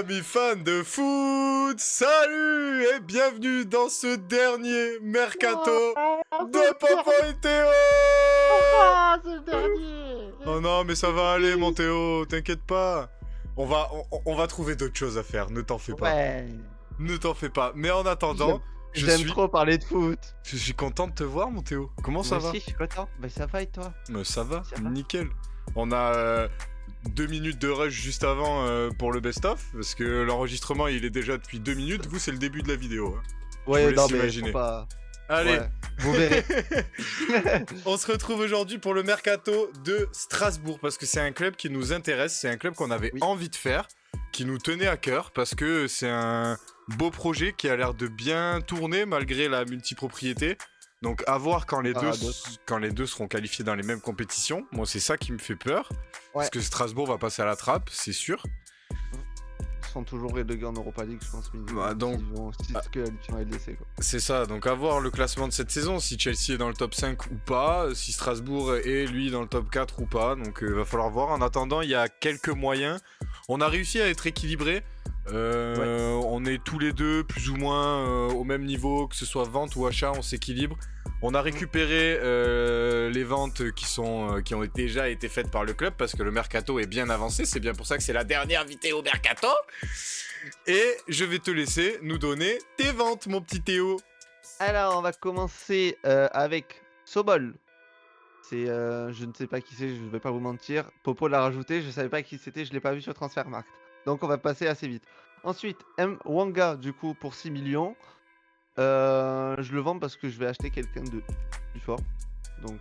Amis fans de foot, salut et bienvenue dans ce dernier mercato de Papa et Théo. C'est le dernier. Oh non, mais ça va aller mon Théo, t'inquiète pas. On va trouver d'autres choses à faire, ne t'en fais pas. Ouais. Ne t'en fais pas. Mais en attendant, J'aime trop parler de foot. je suis content de te voir mon Théo. Comment ça Moi va? aussi, je suis content. Bah ça va et toi? Ça va, Ça va. nickel. On a 2 minutes de rush juste avant pour le best-of, parce que l'enregistrement il est déjà depuis 2 minutes, vous c'est le début de la vidéo. Hein. Ouais, vous laisse non mais imaginer. faut pas... Allez, Ouais, vous verrez. on se retrouve aujourd'hui pour le mercato de Strasbourg, parce que c'est un club qui nous intéresse, c'est un club qu'on avait envie de faire, qui nous tenait à cœur, parce que c'est un beau projet qui a l'air de bien tourner malgré la multipropriété. Donc à voir quand les deux seront qualifiés dans les mêmes compétitions. Moi c'est ça qui me fait peur. Ouais. Parce que Strasbourg va passer à la trappe, c'est sûr. Ils sont toujours relégués en Europa League, je pense. Bah, donc... Ils vont aussi qualifier en LDC quoi. C'est ça, donc à voir le classement de cette saison, si Chelsea est dans le top 5 ou pas, si Strasbourg est lui dans le top 4 ou pas. Donc va falloir voir. En attendant, il y a quelques moyens. On a réussi à être équilibré. On est tous les deux plus ou moins au même niveau, que ce soit vente ou achat, on s'équilibre. On a récupéré les ventes qui ont déjà été faites par le club parce que le mercato est bien avancé. C'est bien pour ça que c'est la dernière vidéo mercato. Et je vais te laisser nous donner tes ventes, mon petit Théo. Alors, on va commencer avec Sobol. C'est, je ne sais pas qui c'est, je ne vais pas vous mentir. Popo l'a rajouté, je savais pas qui c'était, je l'ai pas vu sur Transfermarkt. Donc on va passer assez vite. Ensuite, M. Wanga, du coup, pour 6 millions. Je le vends parce que je vais acheter quelqu'un de plus fort. Donc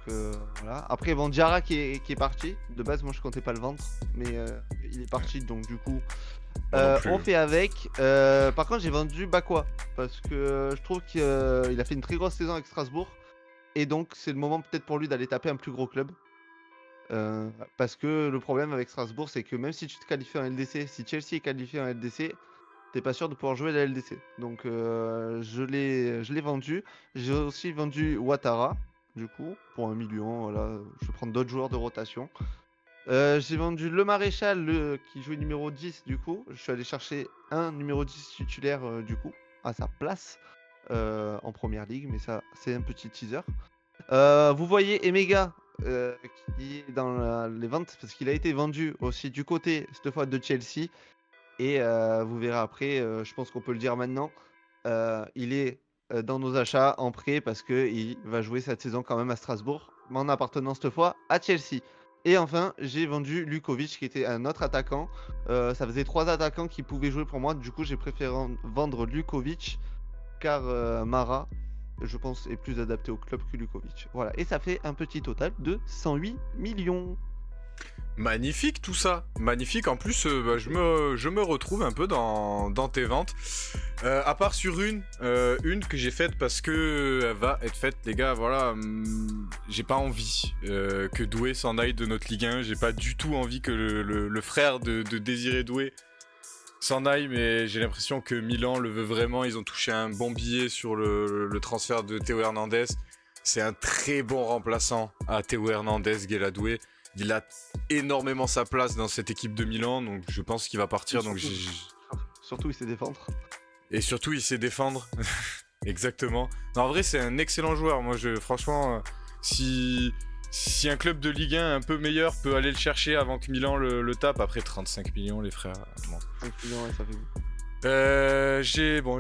voilà. Après, bon, Diarra qui est parti. De base, moi je comptais pas le vendre. Mais il est parti, donc du coup, on fait avec. Par contre, j'ai vendu Bakwa. Parce que je trouve qu'il a fait une très grosse saison avec Strasbourg. Et donc, c'est le moment peut-être pour lui d'aller taper un plus gros club. Parce que le problème avec Strasbourg, c'est que même si tu te qualifies en LDC, si Chelsea est qualifié en LDC, t'es pas sûr de pouvoir jouer la LDC. Donc je l'ai vendu. J'ai aussi vendu Ouattara, du coup, pour 1 million. Voilà, je vais prendre d'autres joueurs de rotation. J'ai vendu le Maréchal, qui jouait numéro 10, du coup. Je suis allé chercher un numéro 10 titulaire, du coup, à sa place en première ligue. Mais ça, c'est un petit teaser. Vous voyez Emega qui est dans les ventes parce qu'il a été vendu aussi du côté, cette fois, de Chelsea. Et vous verrez après, je pense qu'on peut le dire maintenant, il est dans nos achats en prêt parce qu'il va jouer cette saison quand même à Strasbourg, mais en appartenant cette fois à Chelsea. Et enfin, j'ai vendu Lukovic qui était un autre attaquant. Ça faisait 3 attaquants qui pouvaient jouer pour moi, du coup j'ai préféré vendre Lukovic car Mara, je pense, est plus adapté au club que Lukovic. Voilà, et ça fait un petit total de 108 millions. Magnifique tout ça, magnifique. En plus, je me retrouve un peu dans tes ventes. À part sur une que j'ai faite parce que elle va être faite, les gars. Voilà, j'ai pas envie que Doué s'en aille de notre Ligue 1. J'ai pas du tout envie que le frère de Désiré Doué s'en aille, mais j'ai l'impression que Milan le veut vraiment. Ils ont touché un bon billet sur le transfert de Théo Hernandez. C'est un très bon remplaçant à Théo Hernandez, Guéladoué. Il a énormément sa place dans cette équipe de Milan, donc je pense qu'il va partir. Surtout, il sait défendre. Et surtout, il sait défendre. Exactement. Non, en vrai, c'est un excellent joueur. Moi, franchement, si un club de Ligue 1 un peu meilleur peut aller le chercher avant que Milan le tape, après 35 millions, les frères. Bon. 5 millions, ouais, ça fait beaucoup.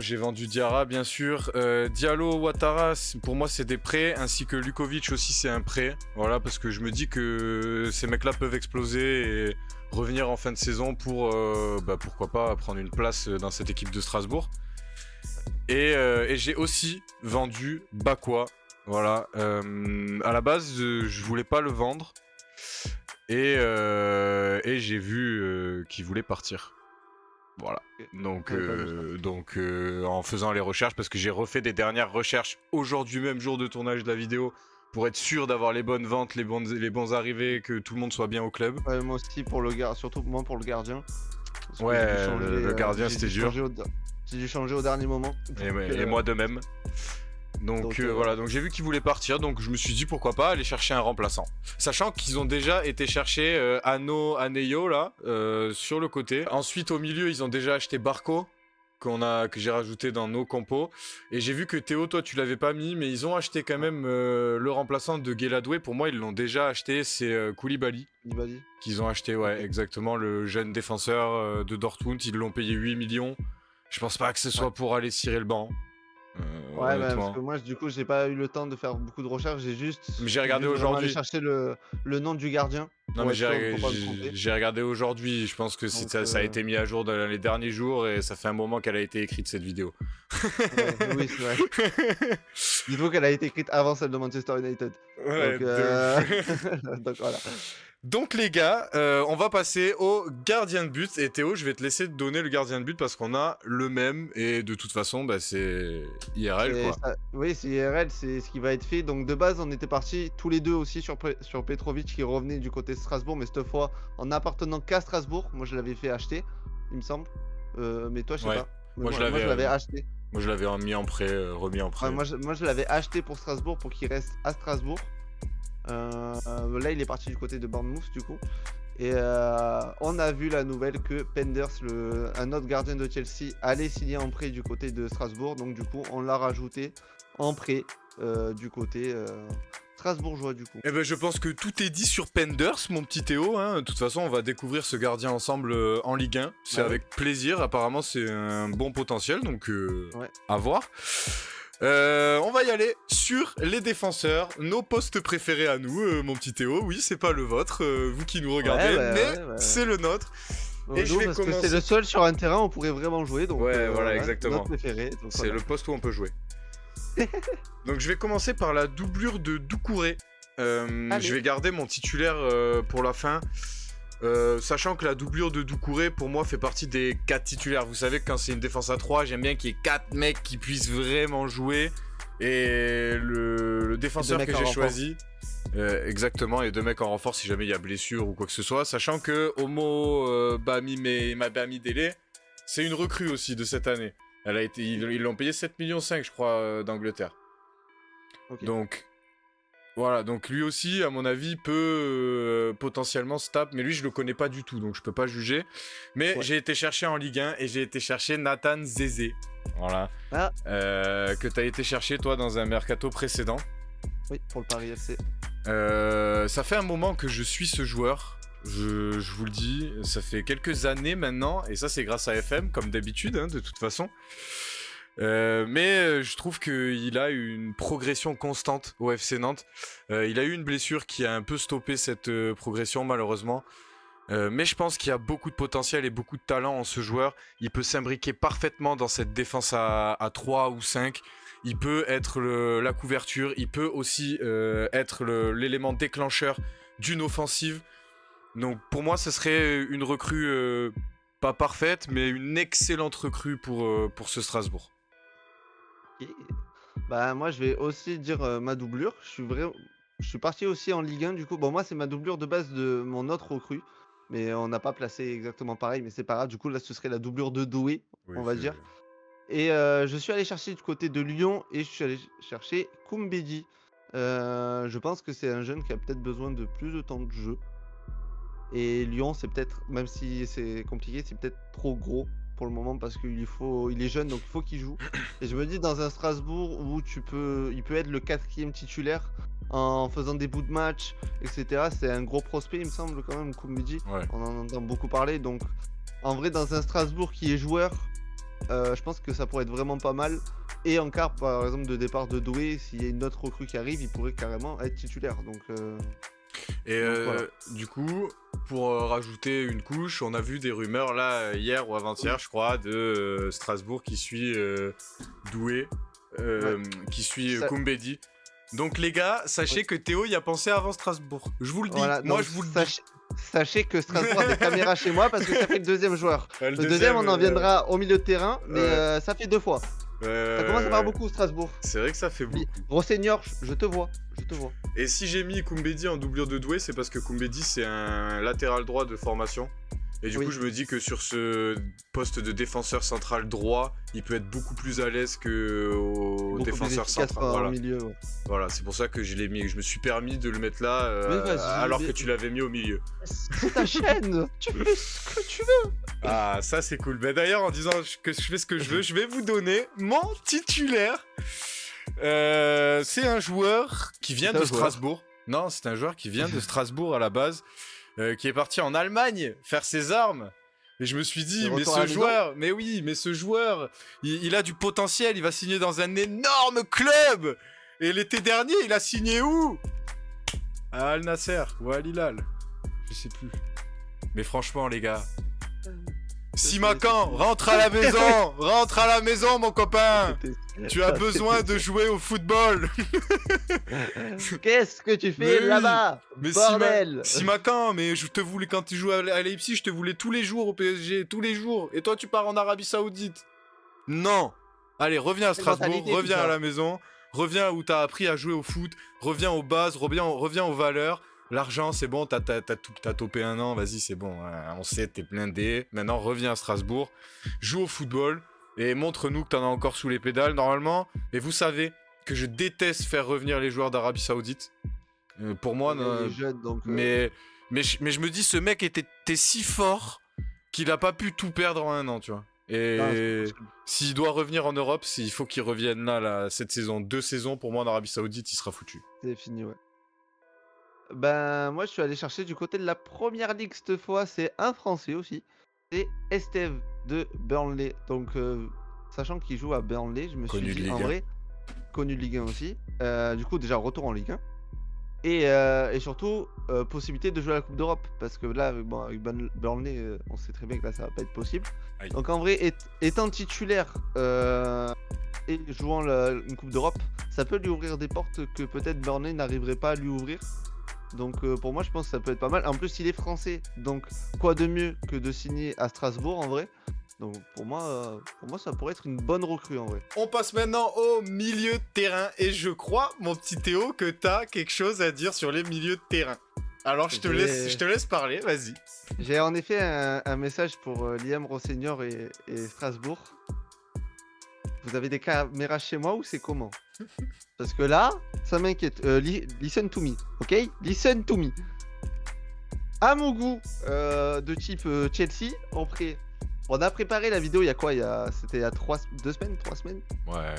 J'ai vendu Diarra bien sûr. Diallo, Ouattara, pour moi c'est des prêts, ainsi que Lukovic aussi c'est un prêt. Voilà, parce que je me dis que ces mecs-là peuvent exploser et revenir en fin de saison pour pourquoi pas prendre une place dans cette équipe de Strasbourg. Et j'ai aussi vendu Bakwa. Voilà. À la base, je voulais pas le vendre et j'ai vu qu'il voulait partir. Voilà, donc en faisant les recherches, parce que j'ai refait des dernières recherches aujourd'hui même, jour de tournage de la vidéo, pour être sûr d'avoir les bonnes ventes, les bons arrivés, que tout le monde soit bien au club. Ouais, moi aussi pour le gardien, surtout moi pour le gardien. Ouais, le gardien c'était dur. J'ai dû changer au dernier moment. Et moi de même. Donc voilà, donc j'ai vu qu'il voulait partir, donc je me suis dit pourquoi pas aller chercher un remplaçant. Sachant qu'ils ont déjà été chercher Aneyo là, sur le côté. Ensuite au milieu ils ont déjà acheté Barco, que j'ai rajouté dans nos compos. Et j'ai vu que Théo, toi tu l'avais pas mis, mais ils ont acheté quand même le remplaçant de Gueladoué. Pour moi ils l'ont déjà acheté, c'est Koulibaly. Koulibaly. Qu'ils ont acheté, ouais, Ok. exactement, le jeune défenseur de Dortmund. Ils l'ont payé 8 millions. Je pense pas que ce soit pour aller cirer le banc. Ouais, bah, parce Honnêtement. que moi, du coup, j'ai pas eu le temps de faire beaucoup de recherches. Mais j'ai J'ai regardé juste vraiment allé aujourd'hui. chercher le nom du gardien. Non Pour mais être sûr de pas me tromper. j'ai regardé aujourd'hui, je pense que Donc, ça a été mis à jour dans les derniers jours et ça fait un moment qu'elle a été écrite cette vidéo. ouais, oui, c'est vrai. Dites-vous qu'elle a été écrite avant celle de Manchester United. Ouais, Donc, donc voilà. Donc les gars, on va passer au gardien de but. Et Théo, je vais te laisser te donner le gardien de but parce qu'on a le même. Et de toute façon, bah, c'est IRL Et quoi. oui, c'est IRL, c'est ce qui va être fait. Donc de base, on était partis tous les deux aussi sur Petrovic qui revenait du côté de Strasbourg, mais cette fois en appartenant qu'à Strasbourg. Moi, je l'avais fait acheter, il me semble. Mais toi, je sais Ouais. pas. Mais Moi, je moi, je l'avais l'avais acheté. moi, je l'avais remis en prêt. Ouais, moi, je l'avais acheté pour Strasbourg pour qu'il reste à Strasbourg. Là, il est parti du côté de Bournemouth du coup. Et on a vu la nouvelle que Penders, un autre gardien de Chelsea, allait signer en prêt du côté de Strasbourg. Donc du coup, on l'a rajouté en prêt du côté strasbourgeois du coup. Eh ben, je pense que tout est dit sur Penders, mon petit Théo. Hein. De toute façon, on va découvrir ce gardien ensemble en Ligue 1. C'est Ouais. avec plaisir. Apparemment, c'est un bon potentiel, donc Ouais. à voir. On va y aller sur les défenseurs, nos postes préférés à nous, mon petit Théo. Oui, c'est pas le vôtre, vous qui nous regardez, Ouais, mais ouais. c'est le nôtre. Et je vais parce que commencer- c'est le seul sur un terrain où on pourrait vraiment jouer. Donc, Ouais, voilà, exactement. Notre préféré. Donc, C'est voilà. le poste où on peut jouer. Donc je vais commencer par la doublure de Doucouré. Allez. Je vais garder mon titulaire pour la fin. Sachant que la doublure de Doucouré pour moi fait partie des 4 titulaires. Vous savez que quand c'est une défense à 3, j'aime bien qu'il y ait 4 mecs qui puissent vraiment jouer. Et le défenseur mecs que en j'ai renfort. choisi, exactement, et 2 mecs en renfort si jamais il y a blessure ou quoi que ce soit. Sachant que Homo Bami Dele, c'est une recrue aussi de cette année. Ils l'ont payé 7,5 millions je crois d'Angleterre. Ok. Donc voilà, donc lui aussi, à mon avis, peut potentiellement se taper, mais lui, je le connais pas du tout, donc je peux pas juger. Mais Ouais. j'ai été chercher en Ligue 1 et j'ai été chercher Nathan Zézé. Voilà. Ah. Que t'as été chercher, toi, dans un mercato précédent. Oui, pour le Paris FC. Ça fait un moment que je suis ce joueur. Je vous le dis, ça fait quelques années maintenant, et ça, c'est grâce à FM, comme d'habitude, hein, de toute façon. Mais je trouve qu'il a une progression constante au FC Nantes. Il a eu une blessure qui a un peu stoppé cette progression malheureusement. Mais je pense qu'il y a beaucoup de potentiel et beaucoup de talent en ce joueur. Il peut s'imbriquer parfaitement dans cette défense à 3 ou 5. Il peut être la couverture. Il peut aussi être l'élément déclencheur d'une offensive. Donc pour moi, ce serait une recrue pas parfaite, mais une excellente recrue pour ce Strasbourg. Ok. Bah moi je vais aussi dire ma doublure. Je suis parti aussi en Ligue 1 du coup. Bon moi c'est ma doublure de base de mon autre recrue. Mais on n'a pas placé exactement pareil, mais c'est pas grave. Du coup là ce serait la doublure de Doué, on va dire. Et je suis allé chercher du côté de Lyon et je suis allé chercher Koumbedi. Je pense que c'est un jeune qui a peut-être besoin de plus de temps de jeu. Et Lyon c'est peut-être, même si c'est compliqué, c'est peut-être trop gros pour le moment parce qu'il est jeune donc il faut qu'il joue. Et je me dis dans un Strasbourg où il peut être le 4e titulaire en faisant des bouts de match, etc. C'est un gros prospect il me semble quand même Koumbedi. Ouais. On en entend beaucoup parler donc en vrai dans un Strasbourg qui est joueur, je pense que ça pourrait être vraiment pas mal. Et en cas par exemple de départ de Doué, s'il y a une autre recrue qui arrive, il pourrait carrément être titulaire. Donc Et voilà. du coup, pour rajouter une couche, on a vu des rumeurs là hier ou avant-hier, je crois, de Strasbourg qui suit Doué, qui suit Ça- Koumbedi. Donc les gars, sachez Ouais. que Théo y a pensé avant Strasbourg. Je vous le dis, Voilà, moi donc je vous le dis. sachez que Strasbourg a des caméras chez moi parce que ça fait le deuxième joueur. Ouais, Le deuxième, on en viendra au milieu de terrain, mais ouais. ça fait 2 fois. Ça commence à faire beaucoup Strasbourg. C'est vrai que ça fait beaucoup. Gros senior, je te vois. Et si j'ai mis Koumbedi en doublure de Doué, c'est parce que Koumbedi c'est un latéral droit de formation. Et du Oui. coup, je me dis que sur ce poste de défenseur central droit, il peut être beaucoup plus à l'aise qu'au Beaucoup plus défenseur efficace central. en Voilà. milieu. Ouais. Voilà, c'est pour ça que je l'ai mis. Je me suis permis de le mettre là, Mais vas-y, alors que mais tu l'avais mis au milieu. c'est ta chaîne. Tu fais ce que tu veux. Ah, ça c'est cool. Mais d'ailleurs, en disant que je fais ce que je veux, je vais vous donner mon titulaire. C'est un joueur qui vient C'est un de joueur. Strasbourg. Non, c'est un joueur qui vient de Strasbourg à la base, qui est parti en Allemagne faire ses armes. Et je me suis dit, Et mais retour à ce la maison. joueur, mais oui, mais ce joueur, il a du potentiel, il va signer dans un énorme club. Et l'été dernier, il a signé où? À Al Nasser ou à Al Hilal. Je sais plus. Mais franchement, les gars, Simakan, rentre à la maison, rentre à la maison, mon copain. Tu as besoin de jouer au football. Qu'est-ce que tu Mais fais oui. là-bas? Mais Bordel. Simakan, mais je te voulais quand tu jouais à Leipzig, je te voulais tous les jours au PSG, tous les jours. Et toi, tu pars en Arabie Saoudite. Non. Allez, reviens à Quelle Strasbourg, mentalité, tout reviens ça. à la maison, reviens où t'as appris à jouer au foot, reviens aux bases, reviens aux valeurs. L'argent, c'est bon, t'as topé un an, vas-y, c'est bon. Hein, on sait, t'es blindé. Maintenant, reviens à Strasbourg, joue au football et montre-nous que t'en as encore sous les pédales, normalement. Et vous savez que je déteste faire revenir les joueurs d'Arabie Saoudite. Pour moi, Il est jeune, donc, mais je me dis, ce mec était si fort qu'il a pas pu tout perdre en un an, tu vois. non, Et c'est pas possible. s'il doit revenir en Europe, il faut qu'il revienne là, cette saison. 2 saisons, pour moi, en Arabie Saoudite, il sera foutu. C'est fini, ouais. Ben, moi, je suis allé chercher du côté de la première ligue cette fois. C'est un Français aussi. C'est Esteve de Burnley. Donc, sachant qu'il joue à Burnley, je me Connu suis de dit, en Ligue 1. vrai, connu de Ligue 1 aussi. Du coup, déjà, retour en Ligue 1. Et surtout, possibilité de jouer à la Coupe d'Europe. Parce que là, bon, avec Burnley, on sait très bien que là, ça va pas être possible. Aïe. Donc, en vrai, étant titulaire et jouant une Coupe d'Europe, ça peut lui ouvrir des portes que peut-être Burnley n'arriverait pas à lui ouvrir. Donc pour moi je pense que ça peut être pas mal. En plus il est français, donc quoi de mieux que de signer à Strasbourg en vrai. Donc pour moi ça pourrait être une bonne recrue en vrai. On passe maintenant au milieu de terrain. Et je crois, mon petit Théo, que t'as quelque chose à dire sur les milieux de terrain. Alors je te laisse parler, vas-y. J'ai en effet un message pour Liam Rossignol et Strasbourg. Vous avez des caméras chez moi ou c'est comment? Parce que là, ça m'inquiète. Listen to me, ok? Listen to me. À mon goût, de type Chelsea, on a préparé la vidéo il y a quoi? C'était il y a 2 semaines, 3 semaines? Ouais,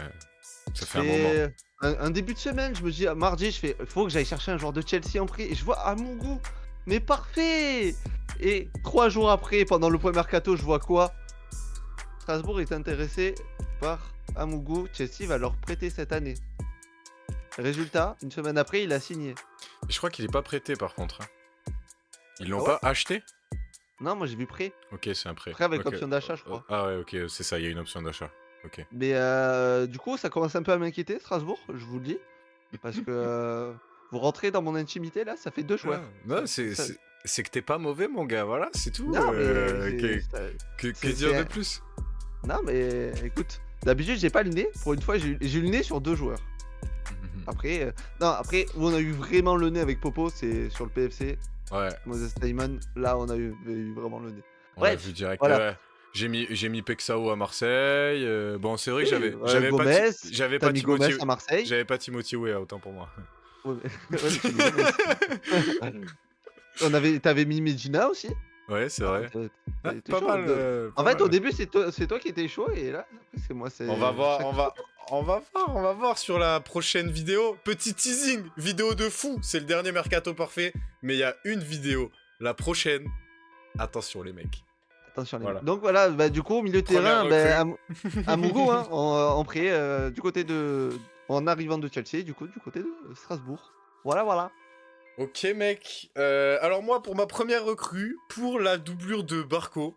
ça fait un moment. Un début de semaine, je me dis, mardi, je fais, faut que j'aille chercher un joueur de Chelsea en prêt. Et je vois à mon goût, mais parfait! Et 3 jours après, pendant le point mercato, je vois quoi? Strasbourg est intéressé par Amougou. Chelsea va leur prêter cette année. Résultat, une semaine après, il a signé. Je crois qu'il est pas prêté par contre. Hein. Ils l'ont Ah ouais pas acheté? Non, moi j'ai vu prêt. Ok, c'est un prêt. Prêt avec Ok. option d'achat, je crois. Ah ouais, ok, c'est ça, il y a une option d'achat. Ok. Mais du coup, ça commence un peu à m'inquiéter, Strasbourg, je vous le dis. Parce que vous rentrez dans mon intimité là, ça fait 2 joueurs. Non, Ça- ça- c'est que t'es pas mauvais, mon gars, voilà, c'est tout. Non, mais Que c'est- dire de c'est- plus? non, mais écoute, d'habitude j'ai pas le nez. Pour une fois, j'ai eu le nez sur 2 joueurs. Après, après où on a eu vraiment le nez avec Popo, c'est sur le PFC. Ouais, Moses Simon, là on a eu vraiment le nez. on l'a Bref, vu direct. voilà. Ouais. J'ai mis Pexao à Marseille. Bon, c'est vrai que Oui, j'avais Gomez, pas t'as mis Gomez Timothy. à Marseille. J'avais pas Timothy Weah, autant pour moi. Ouais, mais- ouais, tu mis Gomez. T'avais mis Medina aussi. Ouais, c'est vrai. Ah, T'étais pas chaud. mal. En fait, au début, c'est toi qui étais chaud et là, après, c'est moi. On va voir, on va voir sur la prochaine vidéo. Petit teasing, vidéo de fou. C'est le dernier mercato parfait, mais il y a une vidéo. La prochaine. Attention les mecs. Attention, les Voilà. mecs. Donc voilà, bah, du coup, au milieu de Première terrain, Amougou, hein, en prêt, du côté de. En arrivant de Chelsea, du côté de Strasbourg. Voilà. Ok mec. Alors moi pour ma première recrue, pour la doublure de Barco,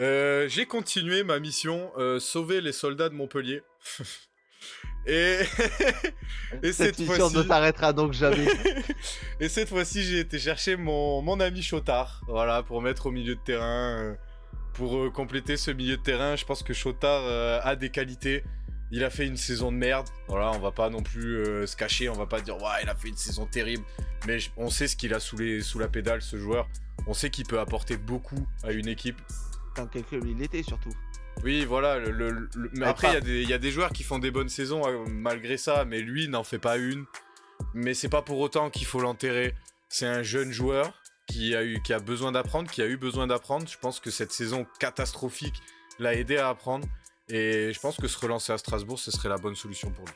j'ai continué ma mission, sauver les soldats de Montpellier. Et Cette mission ne s'arrêtera donc jamais. Et cette fois-ci, j'ai été chercher mon ami Chotard, voilà, pour mettre au milieu de terrain, pour compléter ce milieu de terrain. Je pense que Chotard a des qualités. Il a fait une saison de merde. Voilà, on va pas non plus se cacher. On va pas dire, ouais, il a fait une saison terrible. Mais on sait ce qu'il a sous la pédale, ce joueur. On sait qu'il peut apporter beaucoup à une équipe. Dans quel club il était surtout. Oui, voilà. Mais après, pas- il y a des joueurs qui font des bonnes saisons malgré ça. Mais lui, n'en fait pas une. Mais c'est pas pour autant qu'il faut l'enterrer. C'est un jeune joueur qui a besoin d'apprendre, qui a eu besoin d'apprendre. Je pense que cette saison catastrophique l'a aidé à apprendre. Et je pense que se relancer à Strasbourg, ce serait la bonne solution pour lui.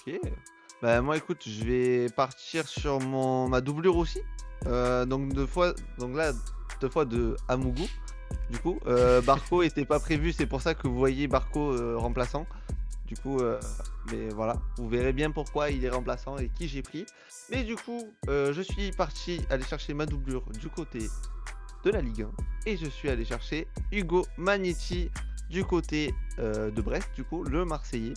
Ok. Bah moi écoute, je vais partir sur ma doublure aussi. Donc deux fois de Amougou. Du coup, Barco était pas prévu, c'est pour ça que vous voyez Barco remplaçant. Du coup, mais voilà, vous verrez bien pourquoi il est remplaçant et qui j'ai pris. Mais du coup, je suis parti aller chercher ma doublure du côté de la Ligue 1 et je suis allé chercher Hugo Magnetti du côté de Brest, du coup, le Marseillais.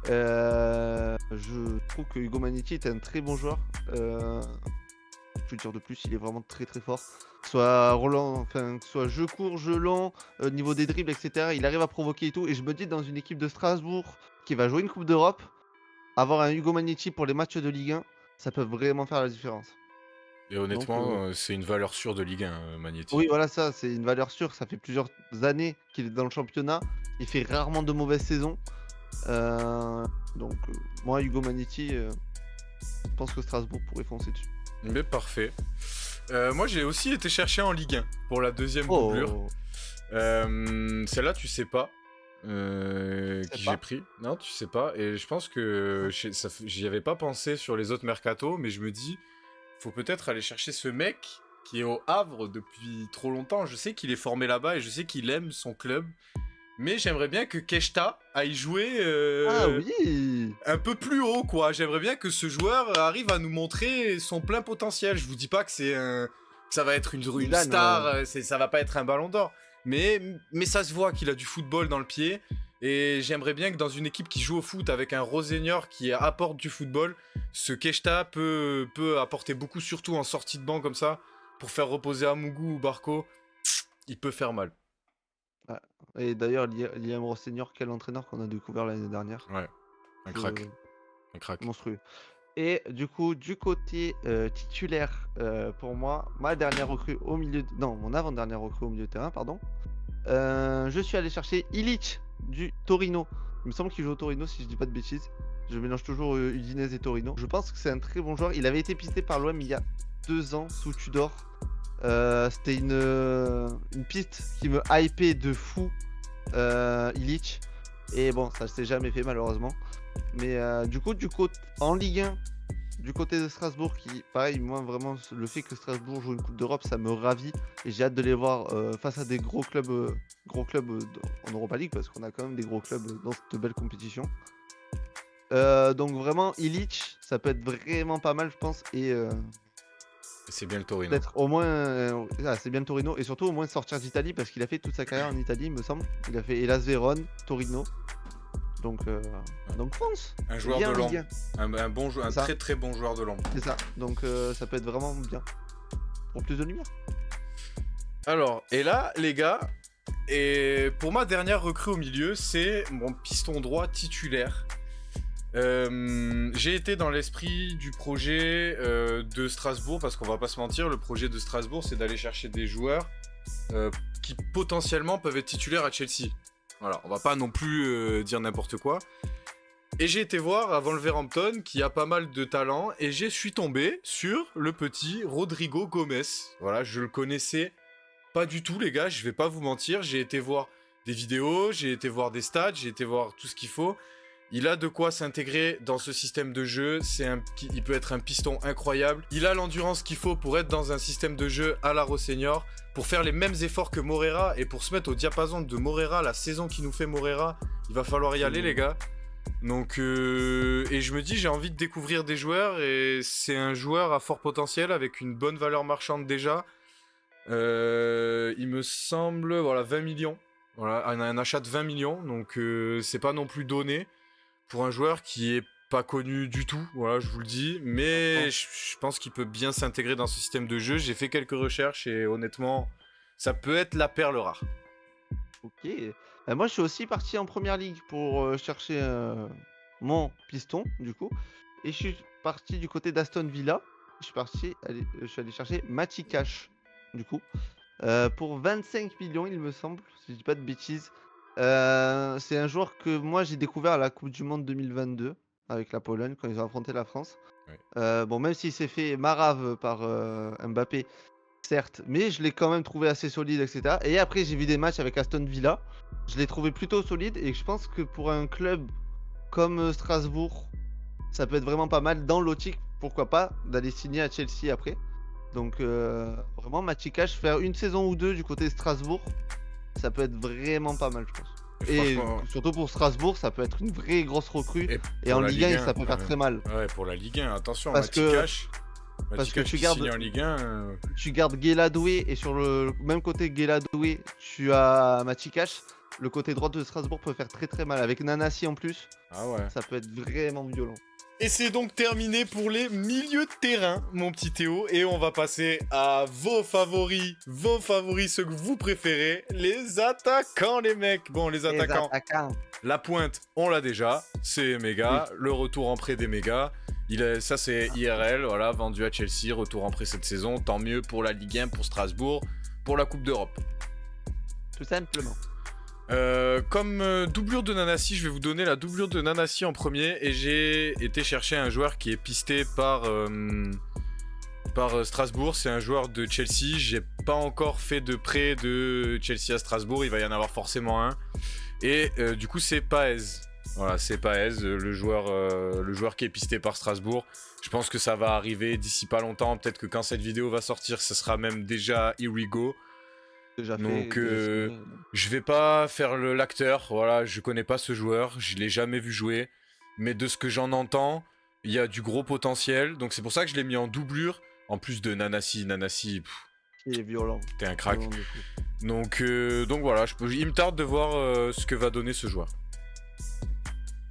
Je trouve que Hugo Magnetti est un très bon joueur. Je peux dire de plus, il est vraiment très très fort. Soit Roland, enfin, soit jeu court, jeu long, niveau des dribbles, etc. Il arrive à provoquer et tout. Et je me dis, dans une équipe de Strasbourg qui va jouer une Coupe d'Europe, avoir un Hugo Magnetti pour les matchs de Ligue 1, ça peut vraiment faire la différence. Et Donc, honnêtement, c'est une valeur sûre de Ligue 1, Magnetti. oui, voilà, ça, c'est une valeur sûre. Ça fait plusieurs années qu'il est dans le championnat. Il fait rarement de mauvaises saisons. Donc, moi, Hugo Magnetti, je pense que Strasbourg pourrait foncer dessus. Mais parfait. Moi, j'ai aussi été chercher en Ligue 1 pour la deuxième doublure. Oh, Celle-là, tu sais pas qui sais j'ai pas. pris. Non, tu sais pas. Et je pense que j'y avais pas pensé sur les autres mercatos, mais je me dis, faut peut-être aller chercher ce mec qui est au Havre depuis trop longtemps. Je sais qu'il est formé là-bas et je sais qu'il aime son club. Mais j'aimerais bien que Keshta aille jouer Ah oui! un peu plus haut, quoi. J'aimerais bien que ce joueur arrive à nous montrer son plein potentiel. Je vous dis pas que que ça va être une Zidane, star, ça va pas être un ballon d'or. Mais ça se voit qu'il a du football dans le pied. Et j'aimerais bien que dans une équipe qui joue au foot avec un Rosenior qui apporte du football, ce Keshta peut apporter beaucoup, surtout en sortie de banc comme ça, pour faire reposer Amougou ou Barco. Il peut faire mal. Ah, et d'ailleurs, Liam Rossenior, quel entraîneur qu'on a découvert l'année dernière. Ouais, un crack. Un crack. Monstrueux. Et du coup, du côté titulaire, pour moi, ma dernière recrue au milieu... Non, mon avant-dernière recrue au milieu de terrain, pardon. Je suis allé chercher Illich du Torino. Il me semble qu'il joue au Torino, si je dis pas de bêtises. Je mélange toujours Udinese et Torino. Je pense que c'est un très bon joueur. Il avait été pisté par l'OM il y a 2 ans sous Tudor. C'était une piste qui me hypait de fou, Illich. Et bon, ça s'est jamais fait malheureusement. Mais du coup, en Ligue 1, du côté de Strasbourg, qui, pareil, moi vraiment, le fait que Strasbourg joue une Coupe d'Europe, ça me ravit. Et j'ai hâte de les voir face à des gros clubs en Europa League, parce qu'on a quand même des gros clubs dans cette belle compétition. Donc vraiment, Illich, ça peut être vraiment pas mal, je pense. Et C'est bien le Torino. peut-être au moins, c'est bien le Torino. Et surtout au moins sortir d'Italie, parce qu'il a fait toute sa carrière en Italie, il me semble. Il a fait Hellas Vérone, Torino. Donc France. Un joueur Viens de en Ligue l'ombre. Un bon joueur, un Ça. très très bon joueur de l'ombre. C'est ça. Donc ça peut être vraiment bien. Pour plus de lumière. Alors, et là, les gars, et pour ma dernière recrue au milieu, c'est mon piston droit titulaire. J'ai été dans l'esprit du projet de Strasbourg, parce qu'on va pas se mentir, le projet de Strasbourg, c'est d'aller chercher des joueurs qui potentiellement peuvent être titulaires à Chelsea. Voilà, on va pas non plus dire n'importe quoi. Et j'ai été voir à Wolverhampton, qui a pas mal de talent, et je suis tombé sur le petit Rodrigo Gomes. Voilà, je le connaissais pas du tout, les gars, je vais pas vous mentir. J'ai été voir des vidéos, j'ai été voir des stats, j'ai été voir tout ce qu'il faut. Il a de quoi s'intégrer dans ce système de jeu. Il peut être un piston incroyable. Il a l'endurance qu'il faut pour être dans un système de jeu à la Rossenior, pour faire les mêmes efforts que Morera et pour se mettre au diapason de Morera, la saison qui nous fait Morera. Il va falloir y aller, les gars. Donc, et je me dis, j'ai envie de découvrir des joueurs et c'est un joueur à fort potentiel avec une bonne valeur marchande déjà. Il me semble, voilà, 20 millions. Voilà, un achat de 20 millions. Donc, c'est pas non plus donné pour un joueur qui est pas connu du tout, voilà, je vous le dis, mais je pense qu'il peut bien s'intégrer dans ce système de jeu. J'ai fait quelques recherches et honnêtement, ça peut être la perle rare. OK. Moi, je suis aussi parti en première ligue pour, chercher, mon piston, du coup et je suis parti du côté d'Aston Villa. Je suis allé chercher Matty Cash, du coup, pour 25 millions il me semble, si je dis pas de bêtises. C'est un joueur que moi j'ai découvert à la coupe du monde 2022 avec la Pologne quand ils ont affronté la France. Ouais. Bon, même s'il s'est fait marave par, Mbappé, certes, mais je l'ai quand même trouvé assez solide et cetera et après j'ai vu des matchs avec Aston Villa. Je l'ai trouvé plutôt solide et je pense que pour un club comme, Strasbourg, ça peut être vraiment pas mal dans l'optique, pourquoi pas, d'aller signer à Chelsea après. Donc, vraiment Mathieu Cash, faire une saison ou 2 du côté de Strasbourg, ça peut être vraiment pas mal, je pense. Et Et franchement, surtout pour Strasbourg, ça peut être une vraie grosse recrue et et pour en la Ligue Ligue 1, 1, ça peut faire très mal. ouais, pour la Ligue 1, attention, Parce que Matty parce que Cash qui signe en Ligue 1, tu gardes Guéladoué et sur le même côté Guéladoué, tu as Mathieu Cash. Le côté droit de Strasbourg peut faire très, très mal. Avec Nanasi en plus, ah ouais. ça peut être vraiment violent. Et c'est donc terminé pour les milieux de terrain, mon petit Théo. Et on va passer à vos favoris, ceux que vous préférez, les attaquants, les mecs. Bon, les Les attaquants, attaquants. la pointe, on l'a déjà, c'est méga. Le retour en prêt des mégas, ça c'est IRL, voilà, vendu à Chelsea, retour en prêt cette saison. Tant mieux pour la Ligue 1, pour Strasbourg, pour la Coupe d'Europe. Tout simplement. Comme doublure de Nanasi, je vais vous donner la doublure de Nanasi en premier. Et j'ai été chercher un joueur qui est pisté par Strasbourg. C'est un joueur de Chelsea. J'ai pas encore fait de prêt de Chelsea à Strasbourg. Il va y en avoir forcément un. Et du coup, c'est Paez. Voilà, c'est Paez, le joueur qui est pisté par Strasbourg. Je pense que ça va arriver d'ici pas longtemps. Peut-être que quand cette vidéo va sortir, ça sera même déjà Here we go. Déjà fait, Donc, déjà signé. je vais pas faire l'acteur, voilà, je connais pas ce joueur, je l'ai jamais vu jouer, mais de ce que j'en entends, il y a du gros potentiel, donc c'est pour ça que je l'ai mis en doublure, en plus de Nanasi, Qui est violent. t'es un crack. Violent de fou. Donc voilà, il me tarde de voir ce que va donner ce joueur.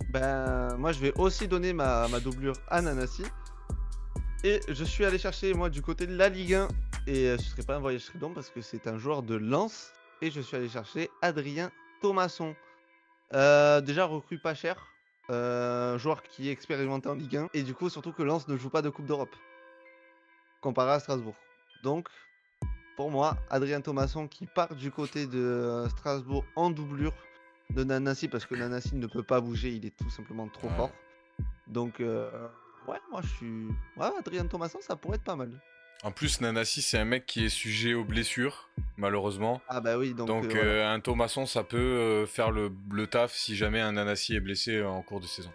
Ben, moi, je vais aussi donner ma doublure à Nanasi. Et je suis allé chercher, moi, du côté de la Ligue 1. Et ce serait pas un voyage très long parce que c'est un joueur de Lens. Et je suis allé chercher Adrien Thomasson. Déjà, recrue pas cher. Joueur qui est expérimenté en Ligue 1. Et du coup, surtout que Lens ne joue pas de Coupe d'Europe. Comparé à Strasbourg. Donc, pour moi, Adrien Thomasson qui part du côté de Strasbourg en doublure de Nanasi parce que Nanasi ne peut pas bouger, il est tout simplement trop Ouais. fort. Donc, ouais, moi je suis. Ouais, Adrien Thomasson, ça pourrait être pas mal. En plus, Nanasi, c'est un mec qui est sujet aux blessures, malheureusement. Ah, bah oui, donc. Donc Voilà. un Thomasson, ça peut faire le taf si jamais un Nanasi est blessé en cours de saison.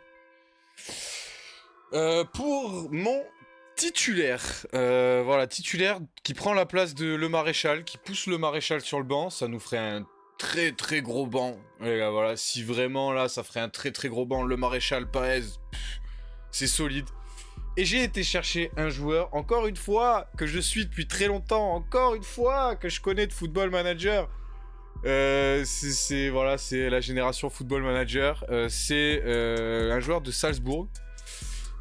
Pour mon titulaire, voilà, titulaire qui prend la place de Le Maréchal, qui pousse Le Maréchal sur le banc, ça nous ferait un très très gros banc. Les gars, voilà, si vraiment là, ça ferait un très très gros banc, Le Maréchal, Paez, c'est solide. Et j'ai été chercher un joueur, encore une fois, que je suis depuis très longtemps, encore une fois, que je connais de Football Manager. Voilà, c'est la génération Football Manager. C'est un joueur de Salzbourg.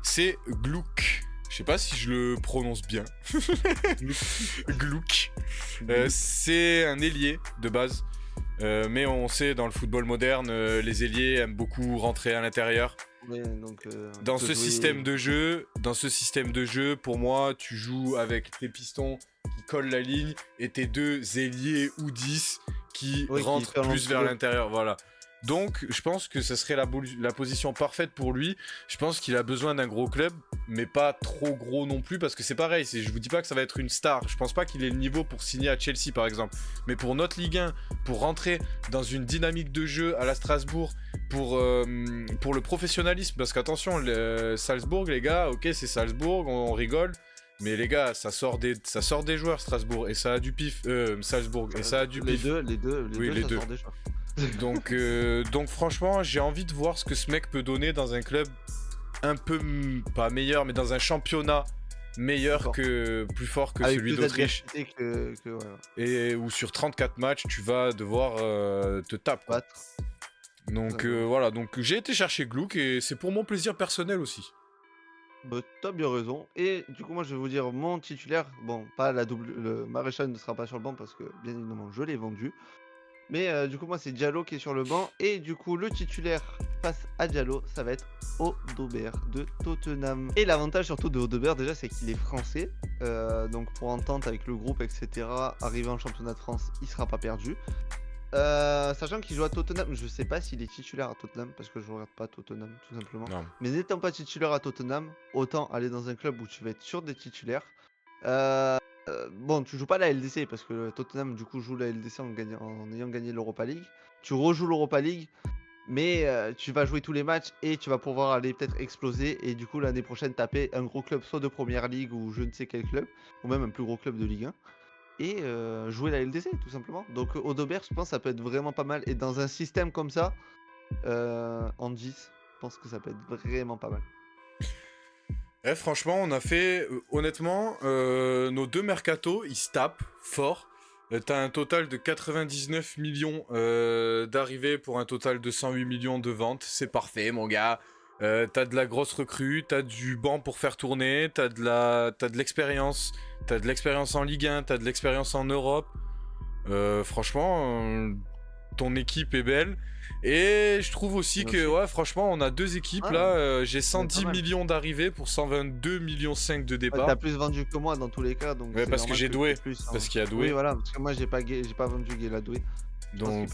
C'est Gluck. Je sais pas si je le prononce bien. Gluck. C'est un ailier de base. Mais on sait dans le football moderne, les ailiers aiment beaucoup rentrer à l'intérieur. Ouais, donc, Dans peut ce jouer- système de jeu, pour moi, tu joues avec tes pistons qui collent la ligne et tes deux ailiers ou 10 qui Oui, qui rentrent collent plus entre vers eux. l'intérieur. Voilà. Donc, je pense que ça serait la position parfaite pour lui. Je pense qu'il a besoin d'un gros club, mais pas trop gros non plus, parce que c'est pareil. Je vous dis pas que ça va être une star. Je pense pas qu'il ait le niveau pour signer à Chelsea, par exemple. Mais pour notre Ligue 1, pour rentrer dans une dynamique de jeu à la Strasbourg, pour le professionnalisme, parce qu'attention, Salzbourg, les gars, ok, c'est Salzbourg, on rigole. Mais les gars, ça sort des joueurs, Strasbourg, et ça a du pif. Salzbourg, et ça a du Les pif. deux, Oui, les ça deux. sort déjà. Donc franchement, j'ai envie de voir ce que ce mec peut donner dans un club un peu pas meilleur, mais dans un championnat meilleur plus fort que Avec celui plus d'Autriche. d'adversité que voilà, Et où sur 34 matchs, tu vas devoir te taper, quoi. battre. Donc Ouais. voilà, donc j'ai été chercher Gluck et c'est pour mon plaisir personnel aussi. Bah, t'as bien raison. Et du coup, moi, je vais vous dire mon titulaire. Bon, pas la double. Le Maréchal ne sera pas sur le banc parce que, bien évidemment, je l'ai vendu. Mais du coup, moi, c'est Diallo qui est sur le banc. Et du coup, le titulaire face à Diallo, ça va être Odobert de Tottenham. Et l'avantage surtout de Odobert, déjà, c'est qu'il est français. Donc, pour entente avec le groupe, etc., arrivé en championnat de France, il sera pas perdu. Sachant qu'il joue à Tottenham, je sais pas s'il est titulaire à Tottenham, parce que je regarde pas Tottenham, tout simplement. Non. Mais n'étant pas titulaire à Tottenham, autant aller dans un club où tu vas être sûr des titulaires. Bon, tu joues pas la LDC parce que Tottenham du coup joue la LDC en ayant gagné l'Europa League. Tu rejoues l'Europa League, mais tu vas jouer tous les matchs et tu vas pouvoir aller peut-être exploser et du coup l'année prochaine taper un gros club soit de Première Ligue ou je ne sais quel club, ou même un plus gros club de Ligue 1 et jouer la LDC tout simplement. Donc Odobert, je pense ça peut être vraiment pas mal et dans un système comme ça, en 10, je pense que ça peut être vraiment pas mal. Franchement, on a fait, honnêtement, nos 2 mercatos, ils se tapent fort. T'as un total de 99 millions d'arrivées pour un total de 108 millions de ventes. C'est parfait, mon gars. T'as de la grosse recrue, t'as du banc pour faire tourner, t'as de l'expérience. T'as de l'expérience en Ligue 1, t'as de l'expérience en Europe. Franchement, ton équipe est belle. Et je trouve aussi que, ouais, franchement, on a 2 équipes là. J'ai 110 millions d'arrivées pour 122 millions 5 de départ. T'as plus vendu que moi dans tous les cas, donc ouais, parce que j'ai doué. Plus, hein. Parce qu'il y a doué. Oui, voilà, parce que moi j'ai pas vendu Guéla doué. Donc,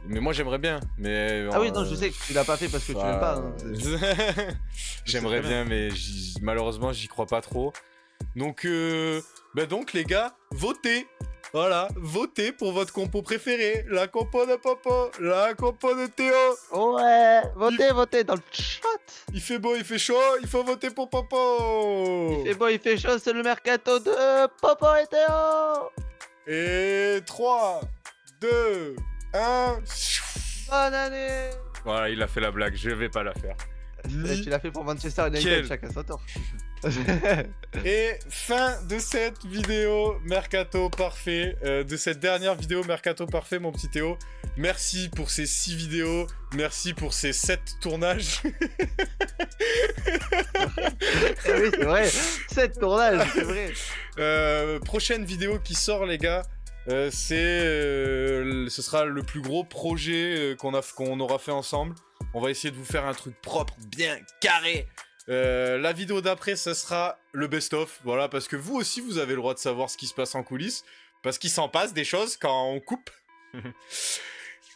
mais moi j'aimerais bien. Mais ah oui, non, je sais que tu l'as pas fait parce que tu l'aimes pas. Hein, j'aimerais bien, mais malheureusement j'y crois pas trop. Donc, donc les gars, votez. Voilà, votez pour votre compo préférée. La compo de Popo, la compo de Théo. Ouais, votez dans le chat. Il fait beau, il fait chaud, il faut voter pour Popo. Il fait beau, il fait chaud, c'est le mercato de Popo et Théo. Et 3, 2, 1. Bonne année. Voilà, il a fait la blague, je vais pas la faire. Tu l'as fait pour Manchester United, chacun son tour. Et fin de cette vidéo Mercato Parfait, de cette dernière vidéo Mercato Parfait, mon petit Théo. Merci pour ces 6 vidéos, merci pour ces 7 tournages. Oui, c'est vrai, 7 tournages, c'est vrai. Prochaine vidéo qui sort, les gars. Ce sera le plus gros projet qu'on aura fait ensemble. On va essayer de vous faire un truc propre, bien carré. La vidéo d'après, ça sera le best-of. Voilà, parce que vous aussi, vous avez le droit de savoir ce qui se passe en coulisses. Parce qu'il s'en passe des choses quand on coupe.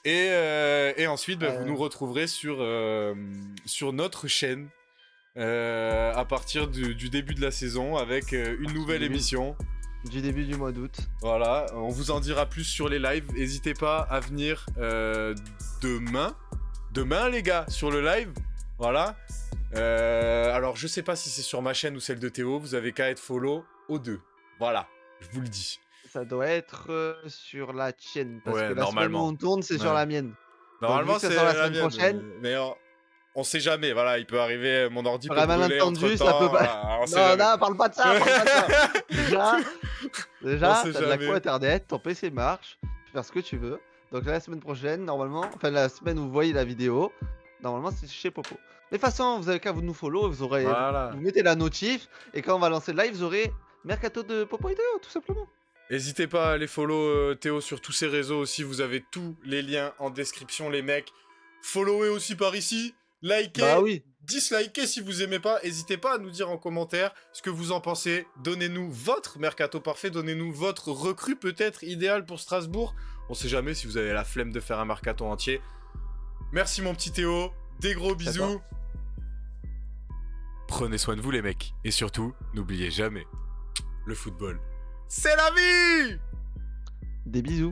Et ensuite, vous nous retrouverez sur notre chaîne à partir du début de la saison avec une nouvelle émission. Du début du mois d'août. Voilà, on vous en dira plus sur les lives. N'hésitez pas à venir demain. Demain, les gars, sur le live. Voilà. Alors, je sais pas si c'est sur ma chaîne ou celle de Théo. Vous avez qu'à être follow aux 2. Voilà, je vous le dis. Ça doit être sur la tienne. Parce Ouais, que la normalement. semaine où on tourne, c'est sur la mienne. Normalement, c'est sur la la semaine mienne. prochaine. Mais on sait jamais. Voilà, il peut arriver. Mon ordi peut Un brûler malentendu, entre-temps, ça peut pas. voilà, on sait Non, jamais. non, parle pas de ça. Déjà, On t'as sait de la jamais. co internet, ton PC marche, tu peux faire ce que tu veux. Donc la semaine prochaine, normalement, enfin la semaine où vous voyez la vidéo, normalement c'est chez Popo. Mais de toute façon, vous avez qu'à vous nous follow, Voilà. vous mettez la notif, et quand on va lancer le live, vous aurez Mercato de Popo et Théo, tout simplement. N'hésitez pas à aller follow Théo sur tous ses réseaux aussi. Vous avez tous les liens en description, les mecs. Followez aussi par ici. Likez. Bah oui. Dislikez si vous aimez pas. N'hésitez pas à nous dire en commentaire ce que vous en pensez. Donnez-nous votre mercato parfait. Donnez-nous votre recrue peut-être idéale pour Strasbourg. On sait jamais si vous avez la flemme de faire un mercato entier. Merci mon petit Théo. Des gros bisous. Prenez soin de vous les mecs. Et surtout, n'oubliez jamais, le football, c'est la vie! Des bisous.